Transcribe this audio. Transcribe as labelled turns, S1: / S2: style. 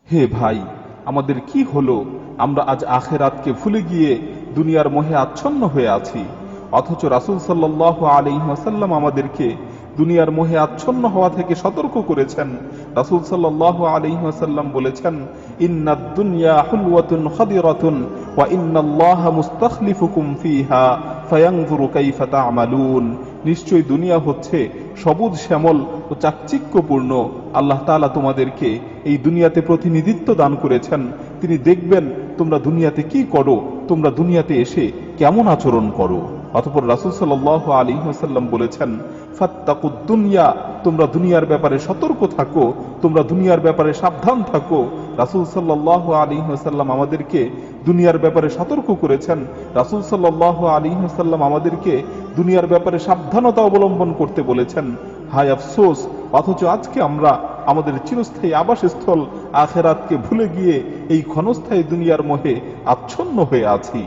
S1: হে ভাই, আমাদের কি হলো? আমরা আজ আখেরাতকে ভুলে গিয়ে দুনিয়ার মোহে আচ্ছন্ন হয়ে আছি। অথচ রাসূল সাল্লাল্লাহু আলাইহি ওয়াসাল্লাম আমাদেরকে দুনিয়ার মোহে আচ্ছন্ন হওয়া থেকে সতর্ক করেছেন। রাসূল সাল্লাল্লাহু আলাইহি ওয়াসাল্লাম বলেছেন, ইন্নাদ দুনিয়া হুলওয়াতুন খাদিরাতুন ওয়া ইন্নাল্লাহা মুস্তাখলিফুকুম ফিহা ফায়ানজুরু কাইফা তা'মালুন। নিশ্চয়ই দুনিয়া হচ্ছে সবুজ শ্যামল ও চাকচিক্যপূর্ণ। আল্লাহ তাআলা তোমাদেরকে এই দুনিয়াতে প্রতিনিধিত্ব দান করেছেন। তিনি দেখবেন তোমরা দুনিয়াতে কি করো, তোমরা দুনিয়াতে এসে কেমন আচরণ করো। অতঃপর রাসূল সাল্লাল্লাহু আলাইহি ওয়াসাল্লাম বলেছেন, ফাত্তাকুদ দুনিয়া, তোমরা দুনিয়ার ব্যাপারে সতর্ক থাকো, তোমরা দুনিয়ার ব্যাপারে সাবধান থাকো। রাসূল সাল্লাল্লাহু আলাইহি ওয়াসাল্লাম আমাদেরকে দুনিয়ার ব্যাপারে সতর্ক করেছেন। রাসূল সাল্লাল্লাহু আলাইহি ওয়াসাল্লাম আমাদেরকে দুনিয়ার ব্যাপারে সাবধানতা অবলম্বন করতে বলেছেন। হায় আফসোস, অথচ আজকে আমরা আমাদের চিরস্থায়ী আবাসস্থল আখেরাতকে ভুলে গিয়ে এই ক্ষণস্থায়ী দুনিয়ার মোহে আচ্ছন্ন হয়ে আছি।